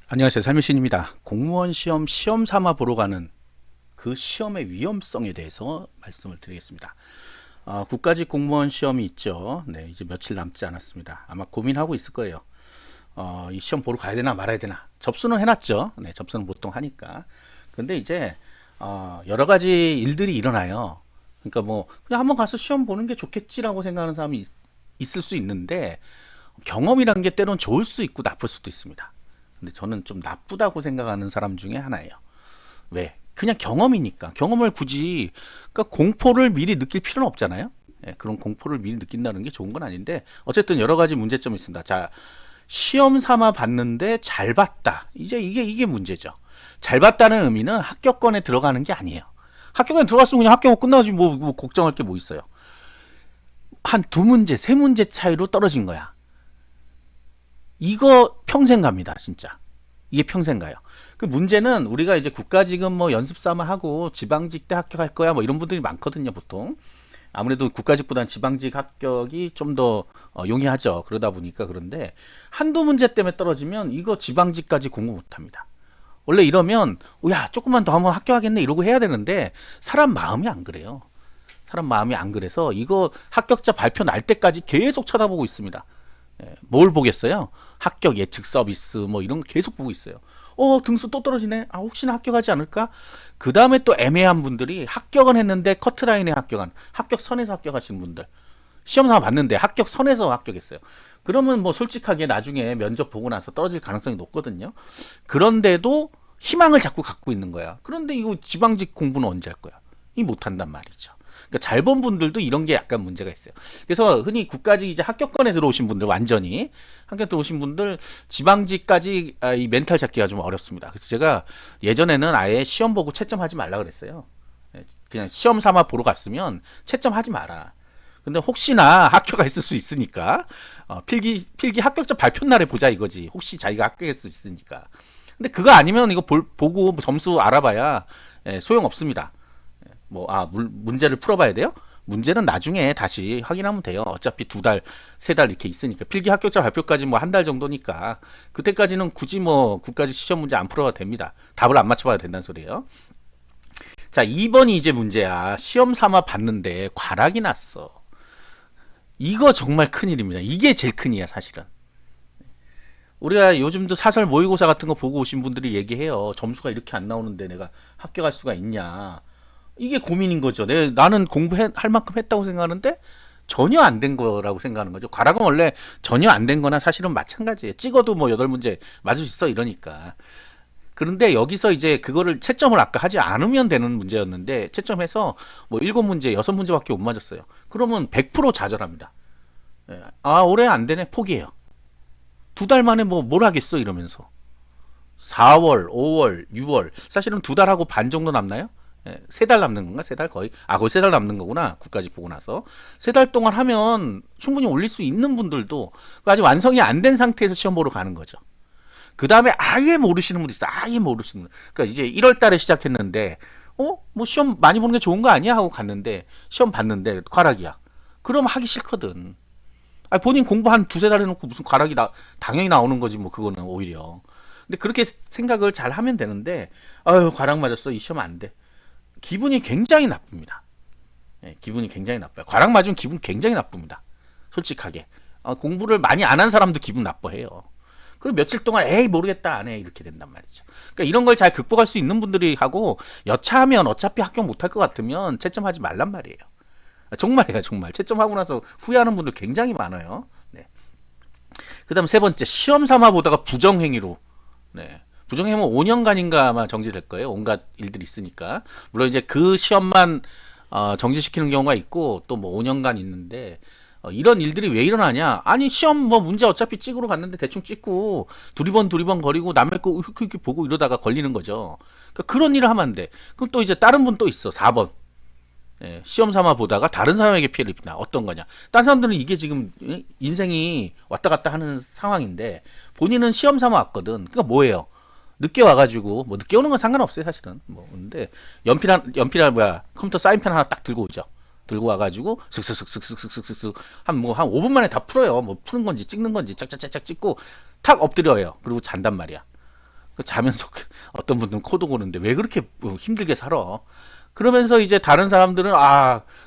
안녕하세요. 삶의신입니다. 공무원 시험 삼아 보러 가는 그 시험의 위험성에 대해서 말씀을 드리겠습니다. 국가직 공무원 시험이 있죠. 네, 이제 며칠 남지 않았습니다. 아마 고민하고 있을 거예요. 이 시험 보러 가야 되나 말아야 되나. 접수는 해놨죠. 네, 접수는 보통 하니까. 근데 이제 여러 가지 일들이 일어나요. 그러니까 뭐 그냥 한번 가서 시험 보는 게 좋겠지라고 생각하는 사람이 있을 수 있는데, 경험이란 게 때론 좋을 수도 있고 나쁠 수도 있습니다. 근데 저는 좀 나쁘다고 생각하는 사람 중에 하나예요. 왜? 그냥 경험이니까. 경험을 굳이, 그러니까 공포를 미리 느낄 필요는 없잖아요. 예, 그런 공포를 미리 느낀다는 게 좋은 건 아닌데, 어쨌든 여러 가지 문제점이 있습니다. 자, 시험 삼아 봤는데 잘 봤다. 이제 이게 문제죠. 잘 봤다는 의미는 합격권에 들어가는 게 아니에요. 합격권에 들어갔으면 그냥 합격 끝나지, 뭐 걱정할 게 뭐 있어요. 한 두 문제, 세 문제 차이로 떨어진 거야. 이거 평생 갑니다, 진짜. 이게 평생 가요. 그 문제는 우리가 이제 국가직은 뭐 연습 삼아 하고 지방직 때 합격할 거야 뭐 이런 분들이 많거든요, 보통. 아무래도 국가직보다는 지방직 합격이 좀 더 용이하죠. 그러다 보니까. 그런데 한두 문제 때문에 떨어지면 이거 지방직까지 공부 못 합니다. 원래 이러면 야, 조금만 더 하면 합격하겠네 이러고 해야 되는데 사람 마음이 안 그래요. 사람 마음이 안 그래서 이거 합격자 발표 날 때까지 계속 쳐다보고 있습니다. 뭘 보겠어요? 합격 예측 서비스 뭐 이런 거 계속 보고 있어요. 등수 또 떨어지네. 혹시나 합격하지 않을까? 그 다음에 또 애매한 분들이 합격은 했는데 커트라인에 합격한, 합격선에서 합격하신 분들. 시험사 봤는데 합격선에서 합격했어요. 그러면 뭐 솔직하게 나중에 면접 보고 나서 떨어질 가능성이 높거든요. 그런데도 희망을 자꾸 갖고 있는 거야. 그런데 이거 지방직 공부는 언제 할 거야? 이 못한단 말이죠. 그러니까 잘 본 분들도 이런 게 약간 문제가 있어요. 그래서 흔히 국가직 이제 합격권에 들어오신 분들, 완전히 합격 들어오신 분들 지방직까지 이 멘탈 잡기가 좀 어렵습니다. 그래서 제가 예전에는 아예 시험 보고 채점하지 말라 그랬어요. 그냥 시험 삼아 보러 갔으면 채점하지 마라. 근데 혹시나 학교가 있을 수 있으니까 필기 합격자 발표 날에 보자 이거지. 혹시 자기가 합격할 수 있으니까. 근데 그거 아니면 이거 보고 점수 알아봐야 소용 없습니다. 문제를 풀어봐야 돼요? 문제는 나중에 다시 확인하면 돼요. 어차피 두 달, 세 달 이렇게 있으니까. 필기 합격자 발표까지 뭐 한 달 정도니까. 그때까지는 굳이 뭐 국가직 시험 문제 안 풀어도 됩니다. 답을 안 맞춰봐도 된다는 소리예요. 자, 2번이 이제 문제야. 시험 삼아 봤는데 과락이 났어. 이거 정말 큰일입니다. 이게 제일 큰일이야, 사실은. 우리가 요즘도 사설 모의고사 같은 거 보고 오신 분들이 얘기해요. 점수가 이렇게 안 나오는데 내가 합격할 수가 있냐. 이게 고민인 거죠. 나는 공부할 만큼 했다고 생각하는데 전혀 안 된 거라고 생각하는 거죠. 과락은 원래 전혀 안 된 거나 사실은 마찬가지예요. 찍어도 뭐 8문제 맞을 수 있어 이러니까. 그런데 여기서 이제 그거를 채점을 아까 하지 않으면 되는 문제였는데 채점해서 뭐 7문제, 6문제밖에 못 맞았어요. 그러면 100% 좌절합니다. 올해 안 되네. 포기해요. 두 달 만에 뭘 하겠어 이러면서. 4월, 5월, 6월. 사실은 두 달하고 반 정도 남나요? 세 달 남는 건가? 세 달 거의? 거의 세 달 남는 거구나. 국가직 보고 나서. 세 달 동안 하면 충분히 올릴 수 있는 분들도 아직 완성이 안 된 상태에서 시험 보러 가는 거죠. 그 다음에 아예 모르시는 분도 있어요. 아예 모르시는 분. 그러니까 이제 1월 달에 시작했는데, 뭐 시험 많이 보는 게 좋은 거 아니야? 하고 갔는데, 시험 봤는데, 과락이야. 그럼 하기 싫거든. 본인 공부 한 두세 달 해놓고 무슨 과락이 당연히 나오는 거지, 뭐, 그거는 오히려. 근데 그렇게 생각을 잘 하면 되는데, 과락 맞았어. 이 시험 안 돼. 기분이 굉장히 나쁩니다. 기분이 굉장히 나빠요. 과락 맞으면 기분 굉장히 나쁩니다. 솔직하게. 공부를 많이 안 한 사람도 기분 나빠해요. 그럼 며칠 동안 에이 모르겠다 안 해 이렇게 된단 말이죠. 그러니까 이런 걸 잘 극복할 수 있는 분들이 하고, 여차하면 어차피 합격 못할 것 같으면 채점하지 말란 말이에요. 정말이에요, 정말. 채점하고 나서 후회하는 분들 굉장히 많아요. 네. 그다음 세 번째, 시험 삼아 보다가 부정행위로. 네. 부정행위는 5년간인가 아마 정지될 거예요. 온갖 일들이 있으니까. 물론 이제 그 시험만 정지시키는 경우가 있고 또 뭐 5년간 있는데, 이런 일들이 왜 일어나냐? 아니 시험 뭐 문제 어차피 찍으러 갔는데 대충 찍고 두리번 거리고 남의 거 이렇게 보고 이러다가 걸리는 거죠. 그러니까 그런 일을 하면 안 돼. 그럼 또 이제 다른 분 또 있어. 4번. 시험 삼아 보다가 다른 사람에게 피해를 입힌다. 어떤 거냐? 다른 사람들은 이게 지금 인생이 왔다 갔다 하는 상황인데 본인은 시험 삼아 왔거든. 그러니까 뭐예요? 늦게 와가지고 뭐 늦게 오는 건 상관없어요 사실은. 뭐 근데 연필 뭐야 컴퓨터 사인펜 하나 딱 들고 오죠. 들고 와가지고 슥슥슥슥슥슥슥슥 한 5분 만에 다 풀어요. 뭐 푸는 건지 찍는 건지 짝짝짝짝 찍고 탁 엎드려요. 그리고 잔단 말이야. 자면서 어떤 분들은 코도 고는데 왜 그렇게 힘들게 살아? 그러면서 이제 다른 사람들은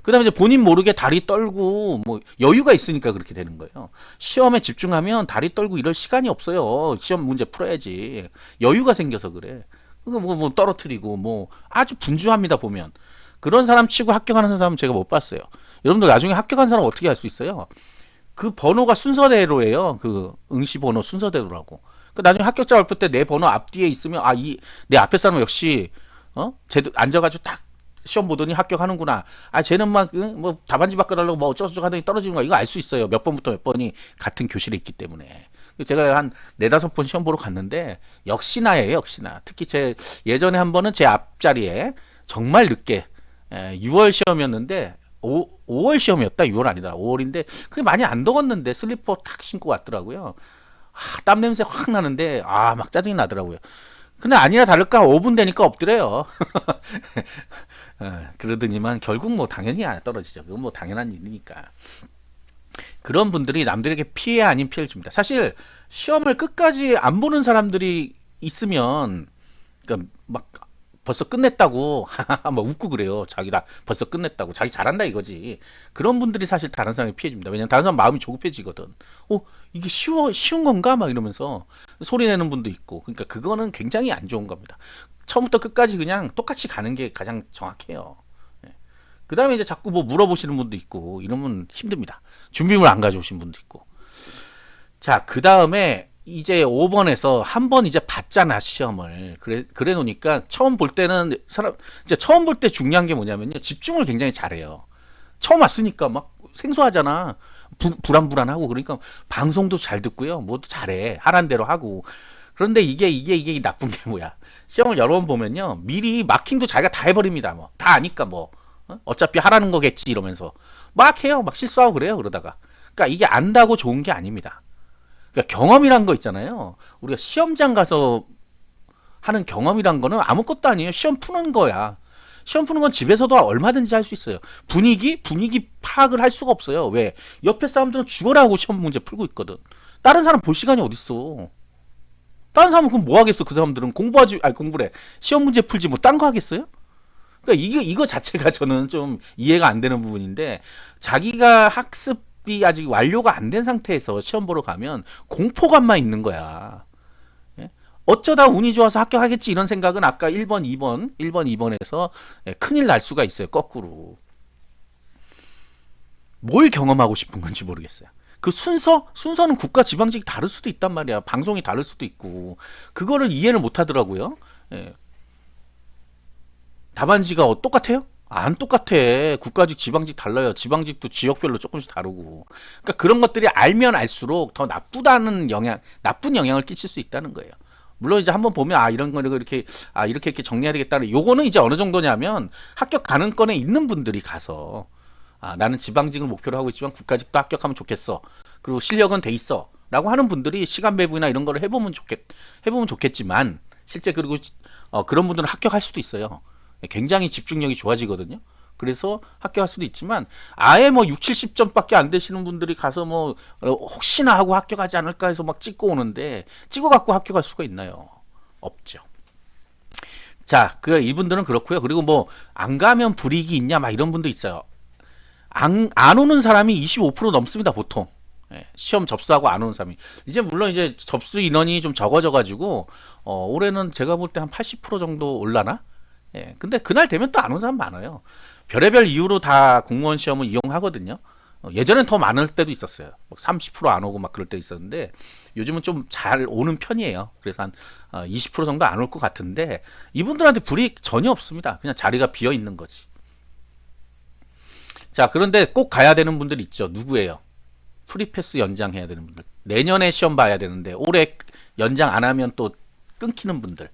그다음에 이제 본인 모르게 다리 떨고 뭐 여유가 있으니까 그렇게 되는 거예요. 시험에 집중하면 다리 떨고 이럴 시간이 없어요. 시험 문제 풀어야지. 여유가 생겨서 그래. 그거 뭐 떨어뜨리고 뭐 아주 분주합니다 보면. 그런 사람 치고 합격하는 사람은 제가 못 봤어요. 여러분들 나중에 합격한 사람 어떻게 할 수 있어요? 그 번호가 순서대로예요. 그 응시 번호 순서대로라고. 그 나중에 합격자 발표 때 내 번호 앞뒤에 있으면 이 내 앞에 사람 역시 쟤도 앉아가지고 딱 시험 보더니 합격하는구나. 쟤는 막 뭐 답안지 바꿔달라고 뭐 어쩌고저쩌고 하더니 떨어지는 거야. 이거 알 수 있어요. 몇 번부터 몇 번이 같은 교실에 있기 때문에. 제가 한 네다섯 번 시험 보러 갔는데 역시나예요. 역시나. 특히 제 예전에 한 번은 제 앞자리에 정말 늦게 6월 시험이었는데 5월 시험이었다. 6월 아니다. 5월인데 그게 많이 안 더웠는데 슬리퍼 탁 신고 왔더라고요. 땀 냄새 확 나는데 막 짜증이 나더라고요. 근데 아니나 다를까 5분 되니까 없더래요. 그러더니만 결국 뭐 당연히 안 떨어지죠. 그건 뭐 당연한 일이니까. 그런 분들이 남들에게 피해 아닌 피해를 줍니다. 사실 시험을 끝까지 안 보는 사람들이 있으면 그러니까 막 벌써 끝냈다고 막 웃고 그래요. 자기 다 벌써 끝냈다고 자기 잘한다 이거지. 그런 분들이 사실 다른 사람에 피해 줍니다. 왜냐면 다른 사람 마음이 조급해지거든. 이게 쉬운 건가 막 이러면서 소리 내는 분도 있고. 그러니까 그거는 굉장히 안 좋은 겁니다. 처음부터 끝까지 그냥 똑같이 가는 게 가장 정확해요. 그 다음에 이제 자꾸 뭐 물어보시는 분도 있고 이러면 힘듭니다. 준비물 안 가져오신 분도 있고. 자, 그 다음에 이제 5번에서 한 번 이제 봤잖아 시험을. 그래 놓으니까 처음 볼 때는 이제 처음 볼 때 중요한 게 뭐냐면요, 집중을 굉장히 잘해요. 처음 왔으니까 막 생소하잖아. 불안불안하고. 그러니까 방송도 잘 듣고요, 뭐도 잘해, 하란 대로 하고. 그런데 이게 나쁜 게 뭐야, 시험을 여러 번 보면요 미리 마킹도 자기가 다 해버립니다. 뭐 다 아니까 뭐 어차피 하라는 거겠지 이러면서 막 해요. 막 실수하고 그래요. 그러다가 그러니까 이게 안다고 좋은 게 아닙니다. 그러니까 경험이란 거 있잖아요. 우리가 시험장 가서 하는 경험이란 거는 아무것도 아니에요. 시험 푸는 거야. 시험 푸는 건 집에서도 얼마든지 할 수 있어요. 분위기 파악을 할 수가 없어요. 왜? 옆에 사람들은 죽어라 하고 시험 문제 풀고 있거든. 다른 사람 볼 시간이 어딨어. 다른 사람은 그럼 뭐 하겠어? 그 사람들은 공부래. 시험 문제 풀지 뭐 딴 거 하겠어요? 그러니까 이거 자체가 저는 좀 이해가 안 되는 부분인데, 자기가 학습이 아직 완료가 안 된 상태에서 시험 보러 가면 공포감만 있는 거야. 예? 어쩌다 운이 좋아서 합격하겠지 이런 생각은 아까 1번, 2번에서 큰일 날 수가 있어요. 거꾸로. 뭘 경험하고 싶은 건지 모르겠어요. 그 순서는 국가 지방직이 다를 수도 있단 말이야. 방송이 다를 수도 있고. 그거를 이해를 못 하더라고요. 예. 답안지가 똑같아요? 안 똑같아. 국가직, 지방직 달라요. 지방직도 지역별로 조금씩 다르고. 그러니까 그런 것들이 알면 알수록 더 나쁜 영향을 끼칠 수 있다는 거예요. 물론 이제 한번 보면 이런 거 이렇게 정리해야 되겠다는, 요거는 이제 어느 정도냐면 합격 가능권에 있는 분들이 가서 나는 지방직을 목표로 하고 있지만 국가직도 합격하면 좋겠어. 그리고 실력은 돼 있어. 라고 하는 분들이 시간 배분이나 이런 거를 해보면 좋겠지만, 실제 그리고 그런 분들은 합격할 수도 있어요. 굉장히 집중력이 좋아지거든요. 그래서 합격할 수도 있지만, 아예 뭐 6, 70점밖에 안 되시는 분들이 가서 뭐 혹시나 하고 합격하지 않을까 해서 막 찍고 오는데, 찍어갖고 합격할 수가 있나요? 없죠. 자, 이분들은 그렇고요. 그리고 뭐 안 가면 불이익이 있냐 막 이런 분도 있어요. 안 오는 사람이 25% 넘습니다, 보통. 시험 접수하고 안 오는 사람이. 이제 물론 이제 접수 인원이 좀 적어져가지고 올해는 제가 볼 때 한 80% 정도 올라나? 근데 그날 되면 또 안 오는 사람 많아요. 별의별 이유로 다 공무원 시험을 이용하거든요. 예전엔 더 많을 때도 있었어요. 30%안 오고 막 그럴 때 있었는데, 요즘은 좀 잘 오는 편이에요. 그래서 한 20% 정도 안 올 것 같은데, 이분들한테 불이익 전혀 없습니다. 그냥 자리가 비어 있는 거지. 자, 그런데 꼭 가야 되는 분들 있죠. 누구예요? 프리패스 연장해야 되는 분들. 내년에 시험 봐야 되는데 올해 연장 안 하면 또 끊기는 분들.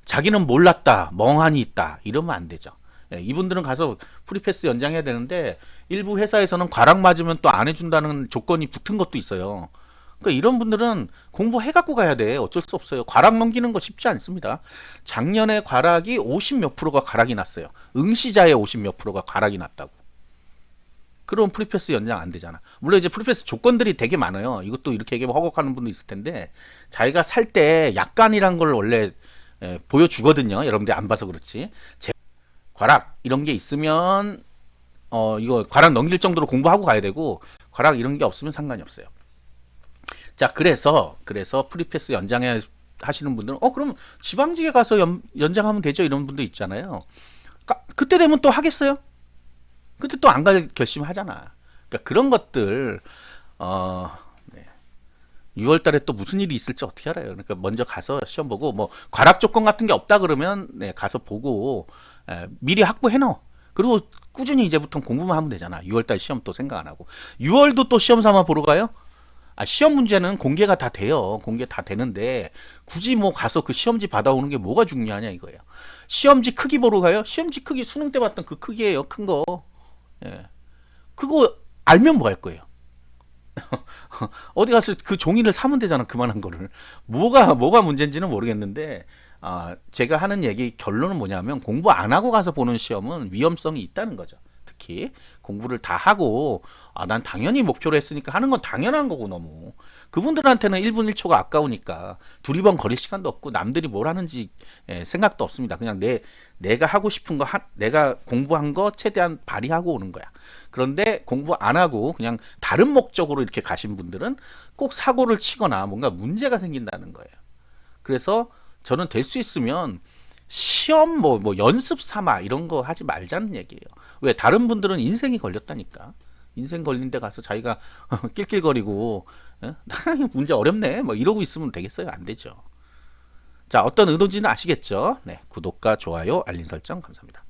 자기는 몰랐다, 멍하니 있다, 이러면 안 되죠. 이분들은 가서 프리패스 연장해야 되는데, 일부 회사에서는 과락 맞으면 또 안 해준다는 조건이 붙은 것도 있어요. 그러니까 이런 분들은 공부해갖고 가야 돼. 어쩔 수 없어요. 과락 넘기는 거 쉽지 않습니다. 작년에 과락이 50 몇 프로가 과락이 났어요. 응시자의 50 몇 프로가 과락이 났다고. 그럼 프리패스 연장 안 되잖아. 물론 이제 프리패스 조건들이 되게 많아요. 이것도 이렇게 얘기하면 허걱하는 분도 있을 텐데 자기가 살 때 약관이란 걸 원래 보여주거든요. 여러분들이 안 봐서 그렇지. 과락 이런 게 있으면 이거 과락 넘길 정도로 공부하고 가야 되고 과락 이런 게 없으면 상관이 없어요. 자, 그래서 프리패스 연장해 하시는 분들은 그럼 지방직에 가서 연장하면 되죠. 이런 분도 있잖아요. 그때 되면 또 하겠어요? 그때 또 안 갈 결심하잖아. 그러니까 그런 것들 네. 6월 달에 또 무슨 일이 있을지 어떻게 알아요? 그러니까 먼저 가서 시험 보고 뭐 과락 조건 같은 게 없다 그러면 네, 가서 보고 미리 확보해 놓어. 그리고 꾸준히 이제부터 공부만 하면 되잖아. 6월 달 시험 또 생각 안 하고. 6월도 또 시험 삼아 보러 가요? 시험 문제는 공개가 다 돼요. 공개 다 되는데 굳이 뭐 가서 그 시험지 받아오는 게 뭐가 중요하냐 이거예요. 시험지 크기 보러 가요? 시험지 크기 수능 때 봤던 그 크기예요. 큰 거. 예. 그거 알면 뭐 할 거예요? 어디 가서 그 종이를 사면 되잖아. 그만한 거를. 뭐가 문제인지는 모르겠는데 제가 하는 얘기 결론은 뭐냐면 공부 안 하고 가서 보는 시험은 위험성이 있다는 거죠. 특히 공부를 다 하고 난 당연히 목표로 했으니까 하는 건 당연한 거고 너무 그분들한테는 1분 1초가 아까우니까 두리번 거릴 시간도 없고 남들이 뭘 하는지 생각도 없습니다. 그냥 내가 하고 싶은 거 내가 공부한 거 최대한 발휘하고 오는 거야. 그런데 공부 안 하고 그냥 다른 목적으로 이렇게 가신 분들은 꼭 사고를 치거나 뭔가 문제가 생긴다는 거예요. 그래서 저는 될 수 있으면 시험 뭐 연습 삼아 이런 거 하지 말자는 얘기예요. 왜 다른 분들은 인생이 걸렸다니까. 인생 걸린 데 가서 자기가 낄낄거리고 문제 어렵네 뭐 이러고 있으면 되겠어요? 안 되죠. 자, 어떤 의도인지는 아시겠죠? 네, 구독과 좋아요, 알림 설정 감사합니다.